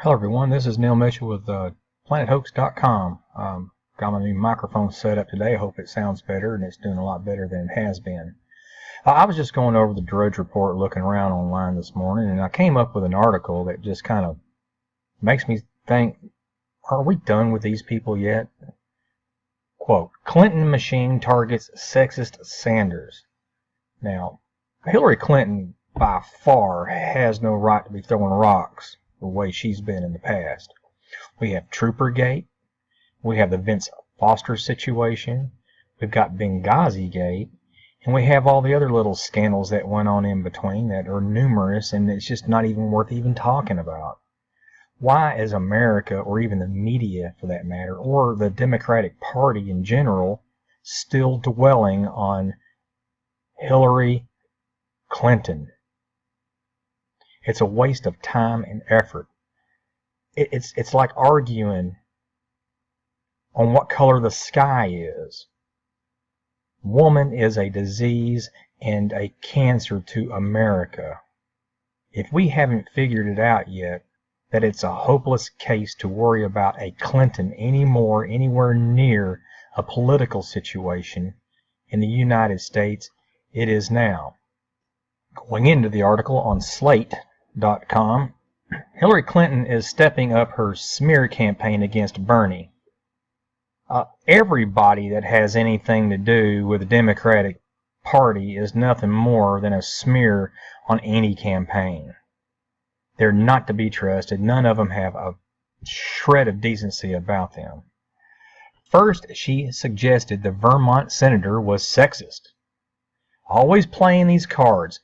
Hello everyone, this is Neil Mitchell with PlanetHoax.com. Got my new microphone set up today. I hope it sounds better, and it's doing a lot better than it has been. I was just going over the Drudge Report, looking around online this morning, and I came up with an article that just kind of makes me think, are we done with these people yet? Quote, Clinton machine targets sexist Sanders. Now, Hillary Clinton by far has no right to be throwing rocks the way she's been in the past. We have Troopergate, we have the Vince Foster situation, we've got Benghazi Gate, and we have all the other little scandals that went on in between that are numerous, and it's just not even worth even talking about. Why is America, or even the media for that matter, or the Democratic Party in general, still dwelling on Hillary Clinton? It's a waste of time and effort. It's like arguing on what color the sky is. Woman is a disease and a cancer to America. If we haven't figured it out yet, that it's a hopeless case to worry about a Clinton anymore, anywhere near a political situation in the United States, it is now. Going into the article on Slate.com, Hillary Clinton is stepping up her smear campaign against Bernie. Everybody that has anything to do with the Democratic Party is nothing more than a smear on any campaign. They're not to be trusted. None of them have a shred of decency about them. First, she suggested the Vermont senator was sexist. Always playing these cards.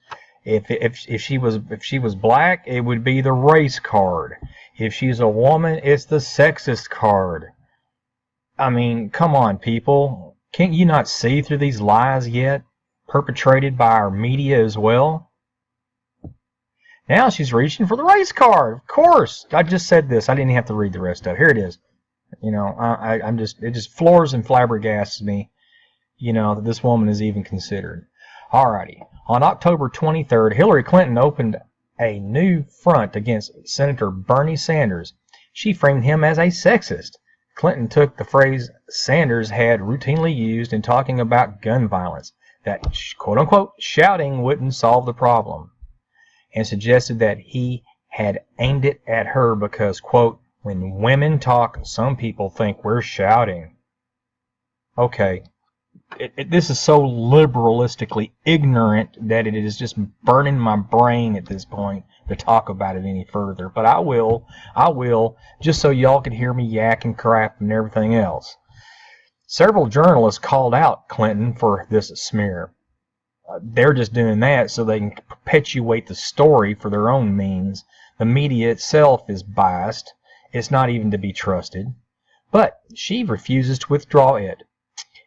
If she was black, it would be the race card. If she's a woman, it's the sexist card. I mean, come on, people. Can't you not see through these lies yet, perpetrated by our media as well? Now she's reaching for the race card. Of course. I just said this. I didn't have to read the rest of it. Here it is. You know, it just floors and flabbergasts me, you know, that this woman is even considered. Alrighty. On October 23rd, Hillary Clinton opened a new front against Senator Bernie Sanders. She framed him as a sexist. Clinton took the phrase Sanders had routinely used in talking about gun violence, that quote-unquote shouting wouldn't solve the problem, and suggested that he had aimed it at her because, quote, when women talk, some people think we're shouting. Okay. This is so liberalistically ignorant that it is just burning my brain at this point to talk about it any further. But I will, just so y'all can hear me yak and crap and everything else. Several journalists called out Clinton for this smear. They're just doing that so they can perpetuate the story for their own means. The media itself is biased. It's not even to be trusted. But she refuses to withdraw it.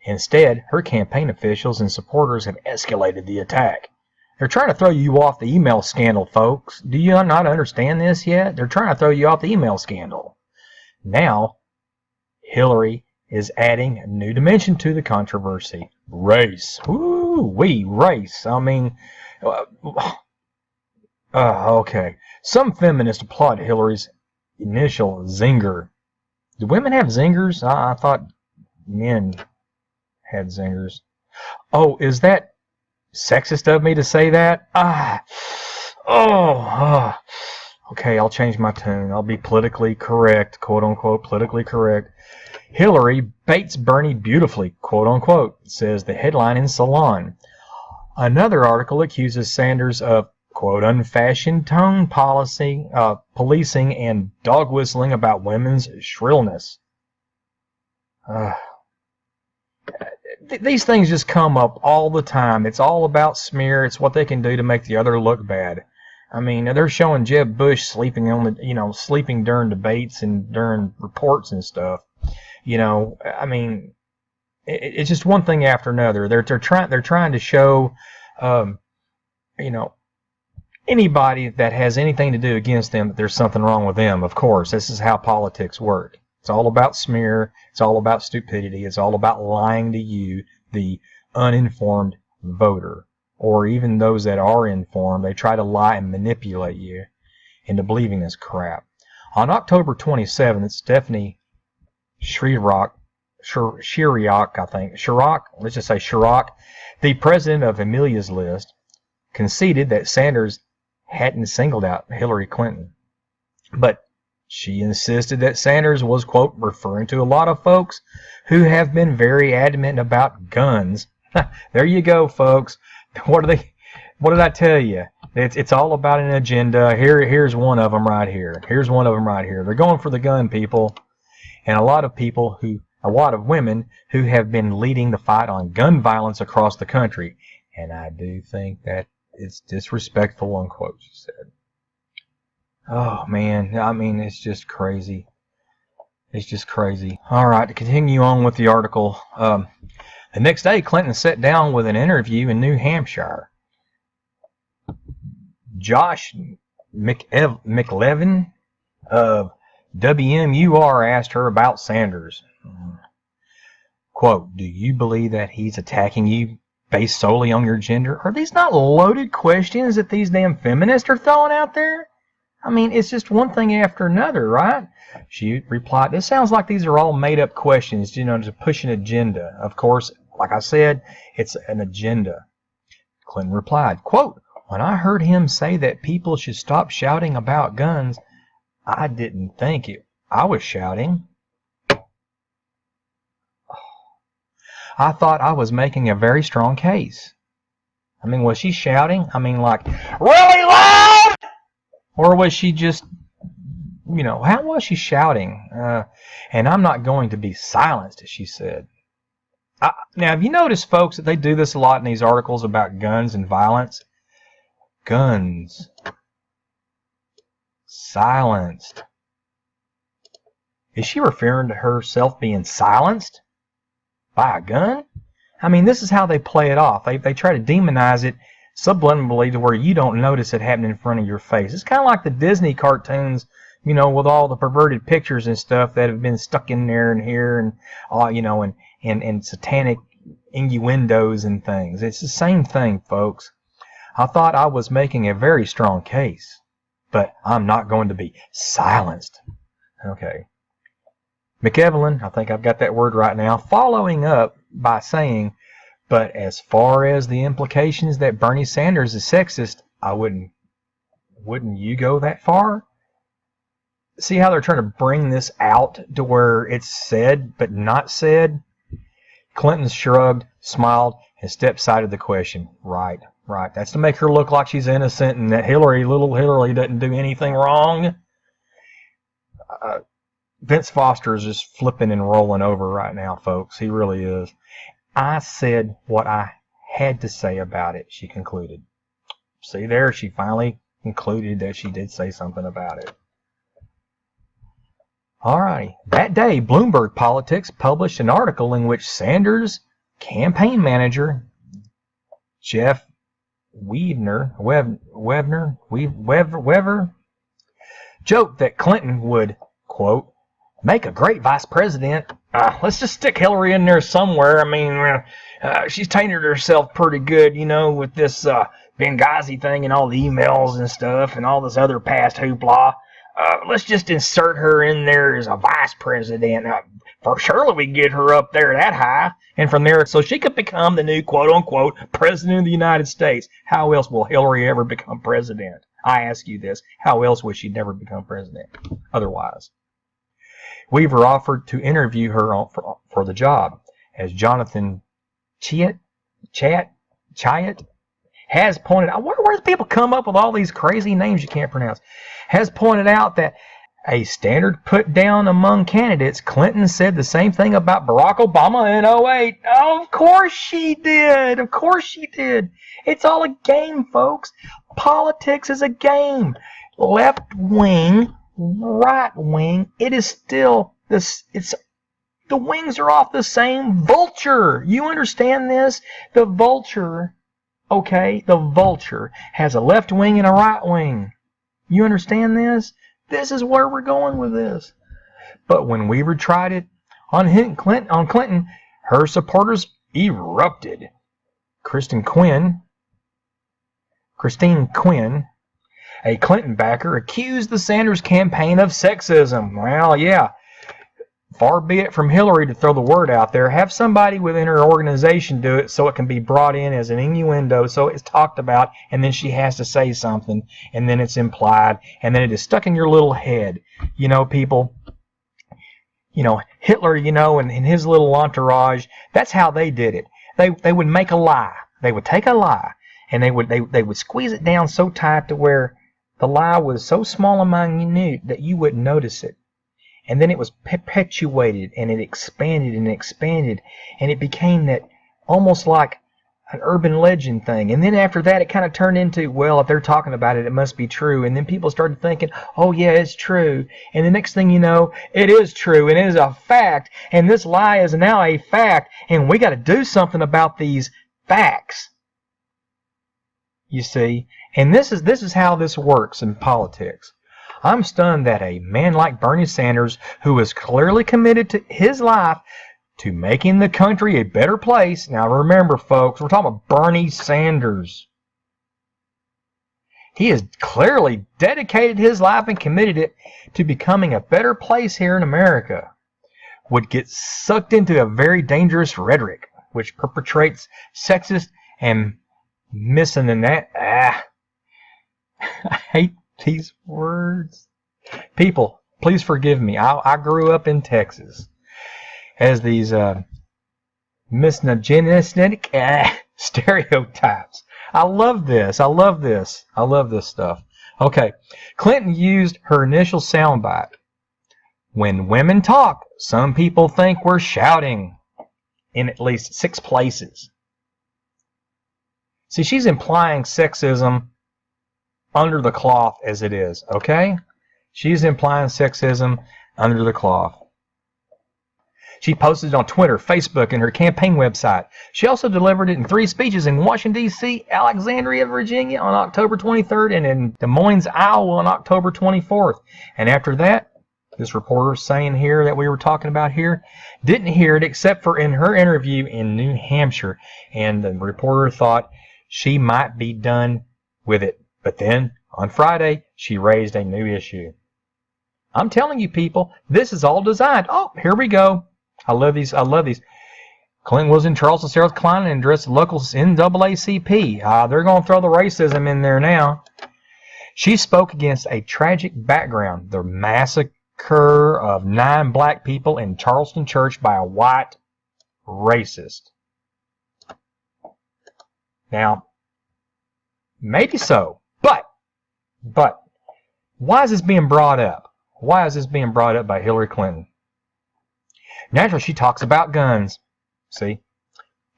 Instead, her campaign officials and supporters have escalated the attack. They're trying to throw you off the email scandal, folks. Do you not understand this yet? They're trying to throw you off the email scandal. Now, Hillary is adding a new dimension to the controversy. Race. Woo-wee, race. I mean, okay. Some feminists applaud Hillary's initial zinger. Do women have zingers? I thought men had zingers. Oh, is that sexist of me to say that? Okay, I'll change my tune. I'll be politically correct, quote unquote, politically correct. Hillary baits Bernie beautifully, quote unquote, says the headline in Salon. Another article accuses Sanders of, quote, unfashioned tone policing and dog whistling about women's shrillness. These things just come up all the time. It's all about smear. It's what they can do to make the other look bad. I mean, they're showing Jeb Bush sleeping on the, sleeping during debates and during reports and stuff. I mean, it's just one thing after another. They're trying to show, anybody that has anything to do against them that there's something wrong with them. Of course, this is how politics work. It's all about smear. It's all about stupidity. It's all about lying to you, the uninformed voter, or even those that are informed. They try to lie and manipulate you into believing this crap. On October 27th, Stephanie Shiriak, I think, Shiriak, let's just say Shiriak, the president of Amelia's List, conceded that Sanders hadn't singled out Hillary Clinton. But she insisted that Sanders was, quote, referring to a lot of folks who have been very adamant about guns. There you go, folks. What did I tell you? It's all about an agenda. Here's one of them right here. Here's one of them right here. They're going for the gun, people. And a lot of women who have been leading the fight on gun violence across the country. And I do think that it's disrespectful, unquote, she said. Oh, man. I mean, it's just crazy. It's just crazy. All right, to continue on with the article. The next day, Clinton sat down with an interview in New Hampshire. Josh McLevin of WMUR asked her about Sanders. Quote, do you believe that he's attacking you based solely on your gender? Are these not loaded questions that these damn feminists are throwing out there? I mean, it's just one thing after another, right? She replied, it sounds like these are all made-up questions, to push an agenda. Of course, like I said, it's an agenda. Clinton replied, quote, when I heard him say that people should stop shouting about guns, I didn't think I was shouting. I thought I was making a very strong case. I mean, was she shouting? I mean, like, really loud? Or was she just, how was she shouting? And I'm not going to be silenced, she said. Now, have you noticed, folks, that they do this a lot in these articles about guns and violence? Guns. Silenced. Is she referring to herself being silenced by a gun? I mean, this is how they play it off. They try to demonize it subliminally to where you don't notice it happening in front of your face. It's kind of like the Disney cartoons, with all the perverted pictures and stuff that have been stuck in there and here and, and satanic innuendos and things. It's the same thing, folks. I thought I was making a very strong case, but I'm not going to be silenced. Okay. McEvelyn, I think I've got that word right now, following up by saying, but as far as the implications that Bernie Sanders is sexist, I wouldn't you go that far? See how they're trying to bring this out to where it's said but not said? Clinton shrugged, smiled, and stepped side of the question. Right. That's to make her look like she's innocent and that little Hillary doesn't do anything wrong. Vince Foster is just flipping and rolling over right now, folks. He really is. I said what I had to say about it, she concluded. See there, she finally concluded that she did say something about it. Alrighty. That day, Bloomberg Politics published an article in which Sanders' campaign manager, Jeff Weaver, joked that Clinton would, quote, make a great vice president. Let's just stick Hillary in there somewhere. I mean, she's tainted herself pretty good, with this Benghazi thing and all the emails and stuff and all this other past hoopla. Let's just insert her in there as a vice president. For surely we get her up there that high. And from there, so she could become the new quote-unquote president of the United States. How else will Hillary ever become president? I ask you this. How else would she never become president otherwise? Weaver offered to interview her for the job, as Jonathan Chait has pointed out. Where do people come up with all these crazy names you can't pronounce? Has pointed out that a standard put down among candidates. Clinton said the same thing about Barack Obama in 2008. Oh, of course she did. Of course she did. It's all a game, folks. Politics is a game. Left wing, right wing. It is still this. The wings are off the same vulture. You understand this? The vulture. Okay, the vulture has a left wing and a right wing. You understand this? This is where we're going with this. But when Weaver tried it on Clinton, her supporters erupted. Christine Quinn A Clinton backer accused the Sanders campaign of sexism. Well, yeah. Far be it from Hillary to throw the word out there. Have somebody within her organization do it so it can be brought in as an innuendo, so it's talked about, and then she has to say something, and then it's implied, and then it is stuck in your little head. You know, people, you know, Hitler, you know, and his little entourage, that's how they did it. They would make a lie. They would take a lie, and they would squeeze it down so tight to where the lie was so small and minute that you wouldn't notice it. And then it was perpetuated, and it expanded and expanded, and it became that almost like an urban legend thing. And then after that, it kind of turned into, well, if they're talking about it, it must be true. And then people started thinking, oh, yeah, it's true. And the next thing you know, it is true, and it is a fact. And this lie is now a fact, and we got to do something about these facts. You see? And this is how this works in politics. I'm stunned that a man like Bernie Sanders, who is clearly committed to his life to making the country a better place. Now remember, folks, we're talking about Bernie Sanders. He has clearly dedicated his life and committed it to becoming a better place here in America. Would get sucked into a very dangerous rhetoric, which perpetrates sexist and I hate these words. People, please forgive me. I grew up in Texas as these misogynistic stereotypes. I love this. I love this. I love this stuff. Okay. Clinton used her initial soundbite. When women talk, some people think we're shouting, in at least 6 places. See, she's implying sexism under the cloth as it is, okay? She's implying sexism under the cloth. She posted it on Twitter, Facebook, and her campaign website. She also delivered it in 3 speeches in Washington, D.C., Alexandria, Virginia on October 23rd, and in Des Moines, Iowa on October 24th. And after that, this reporter saying here that we were talking about here didn't hear it except for in her interview in New Hampshire. And the reporter thought she might be done with it. But then, on Friday, she raised a new issue. I'm telling you, people, this is all designed. Oh, here we go. I love these. I love these. Clinton was in Charleston, South Carolina, and addressed the local NAACP. They're going to throw the racism in there now. She spoke against a tragic background, the massacre of 9 black people in Charleston Church by a white racist. Now, maybe so, but why is this being brought up? Why is this being brought up by Hillary Clinton? Naturally, she talks about guns. See?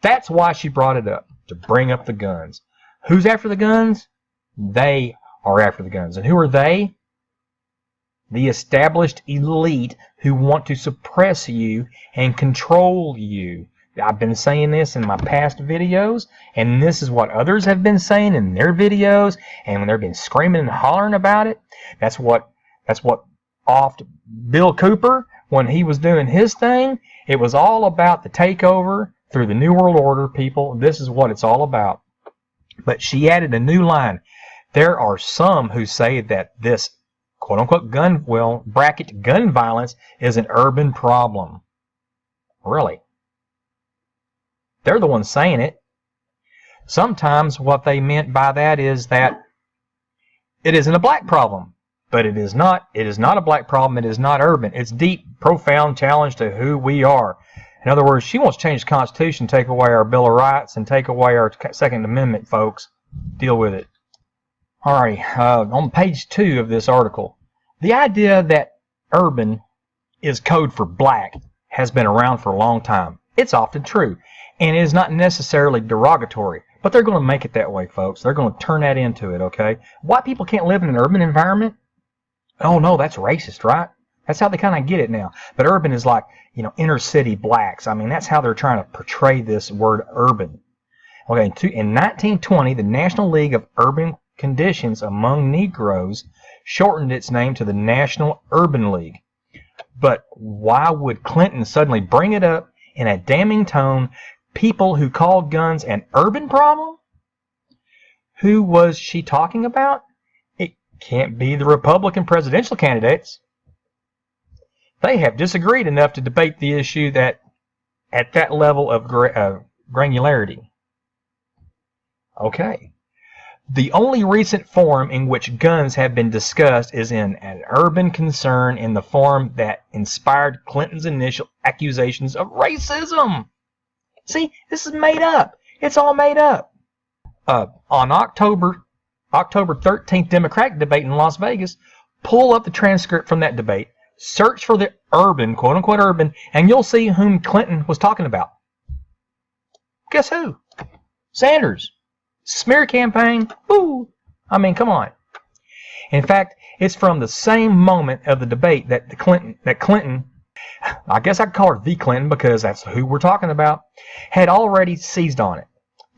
That's why she brought it up, to bring up the guns. Who's after the guns? They are after the guns. And who are they? The established elite who want to suppress you and control you. I've been saying this in my past videos, and this is what others have been saying in their videos, and when they've been screaming and hollering about it, that's what offed Bill Cooper when he was doing his thing. It was all about the takeover through the New World Order, people. This is what it's all about. But she added a new line. There are some who say that this quote-unquote gun violence is an urban problem. Really? They're the ones saying it. Sometimes what they meant by that is that it isn't a black problem. But it is not. It is not a black problem. It is not urban. It's deep, profound challenge to who we are. In other words, she wants to change the Constitution, take away our Bill of Rights, and take away our Second Amendment, folks. Deal with it. All right, on page 2 of this article, the idea that urban is code for black has been around for a long time. It's often true, and it is not necessarily derogatory, but they're going to make it that way, folks. They're going to turn that into it, okay? White people can't live in an urban environment? Oh, no, that's racist, right? That's how they kind of get it now. But urban is like, you know, inner city blacks. I mean, that's how they're trying to portray this word urban. Okay, in 1920, the National League of Urban Conditions Among Negroes shortened its name to the National Urban League. But why would Clinton suddenly bring it up in a damning tone? People who called guns an urban problem? Who was she talking about? can't be the Republican presidential candidates. They have disagreed enough to debate the issue that at that level of granularity. Okay. The only recent forum in which guns have been discussed is in an urban concern in the forum that inspired Clinton's initial accusations of racism. See, this is made up. It's all made up. On October 13th Democratic debate in Las Vegas, pull up the transcript from that debate, search for the urban, quote-unquote urban, and you'll see whom Clinton was talking about. Guess who? Sanders. Smear campaign. Woo! I mean, come on. In fact, it's from the same moment of the debate that Clinton, I guess I could call her the Clinton because that's who we're talking about, had already seized on it.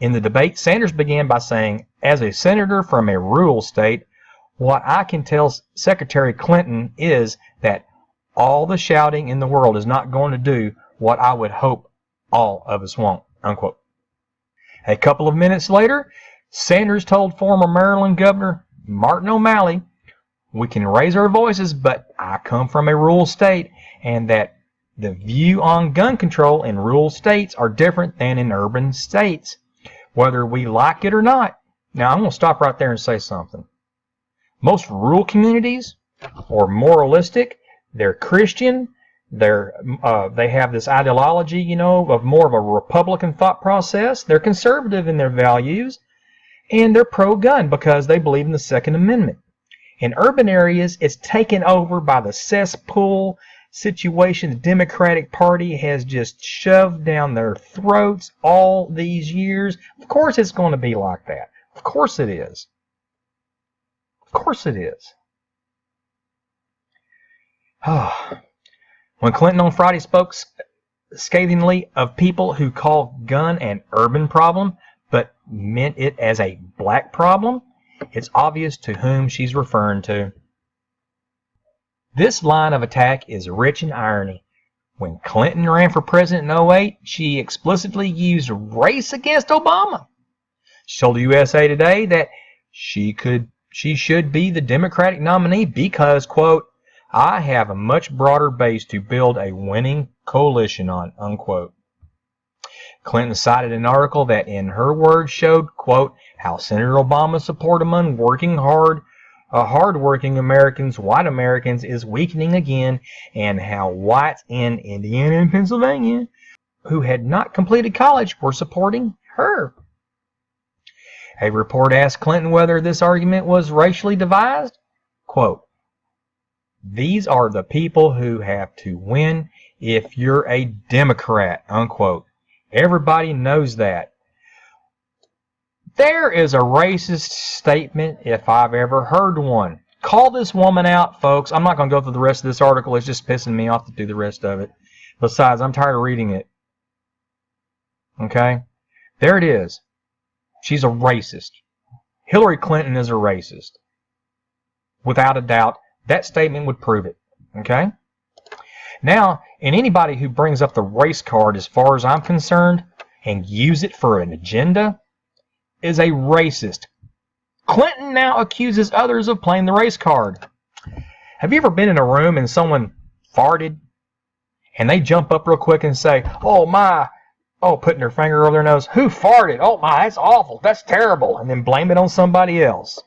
In the debate, Sanders began by saying, as a senator from a rural state, what I can tell Secretary Clinton is that all the shouting in the world is not going to do what I would hope all of us want, unquote. A couple of minutes later, Sanders told former Maryland Governor Martin O'Malley, we can raise our voices, but I come from a rural state, and that the view on gun control in rural states are different than in urban states, whether we like it or not. Now, I'm going to stop right there and say something. Most rural communities are moralistic, they're Christian, they have this ideology, of more of a Republican thought process. They're conservative in their values, and they're pro-gun because they believe in the Second Amendment. In urban areas, it's taken over by the cesspool situation the Democratic Party has just shoved down their throats all these years. Of course it's going to be like that. Of course it is. Of course it is. When Clinton on Friday spoke scathingly of people who call gun an urban problem, but meant it as a black problem, it's obvious to whom she's referring to. This line of attack is rich in irony. When Clinton ran for president in 2008, she explicitly used race against Obama. She told USA Today that she should be the Democratic nominee because, quote, I have a much broader base to build a winning coalition on, unquote. Clinton cited an article that, in her words, showed, quote, how Senator Obama's support among hard-working Americans, white Americans, is weakening again, and how whites in Indiana and Pennsylvania who had not completed college were supporting her. A report asked Clinton whether this argument was racially devised. Quote, these are the people who have to win if you're a Democrat, unquote. Everybody knows that. There is a racist statement if I've ever heard one. Call this woman out, folks. I'm not going to go through the rest of this article. It's just pissing me off to do the rest of it. Besides, I'm tired of reading it. Okay? There it is. She's a racist. Hillary Clinton is a racist. Without a doubt, that statement would prove it. Okay? Now, and anybody who brings up the race card, as far as I'm concerned, and use it for an agenda, is a racist. Clinton now accuses others of playing the race card. Have you ever been in a room and someone farted, and they jump up real quick and say, oh my, putting their finger over their nose, who farted? Oh my, that's awful, that's terrible, and then blame it on somebody else.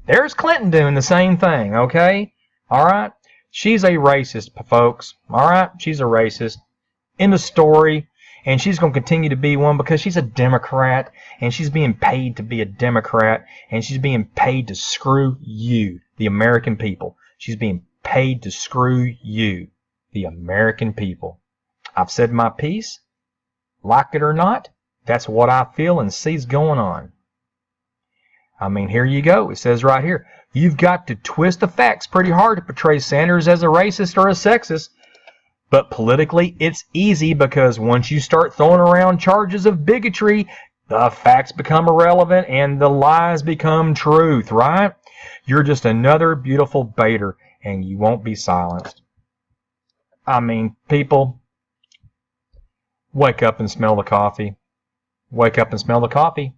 There's Clinton doing the same thing, okay? All right? She's a racist, folks. All right? She's a racist. End of story. And she's going to continue to be one because she's a Democrat, and she's being paid to be a Democrat, and she's being paid to screw you, the American people. She's being paid to screw you, the American people. I've said my piece. Like it or not, that's what I feel and see's going on. I mean, here you go. It says right here, you've got to twist the facts pretty hard to portray Sanders as a racist or a sexist. But politically, it's easy because once you start throwing around charges of bigotry, the facts become irrelevant and the lies become truth, right? You're just another beautiful baiter and you won't be silenced. I mean, people, wake up and smell the coffee. Wake up and smell the coffee.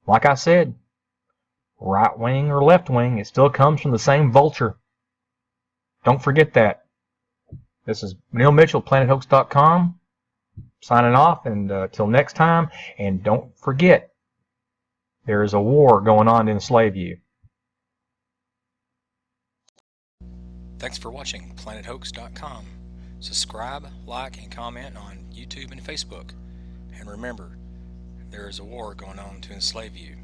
Like I said, right wing or left wing, it still comes from the same vulture. Don't forget that. This is Neil Mitchell, PlanetHoax.com, signing off, and till next time. And don't forget, there is a war going on to enslave you. Thanks for watching PlanetHoax.com. Subscribe, like, and comment on YouTube and Facebook. And remember, there is a war going on to enslave you.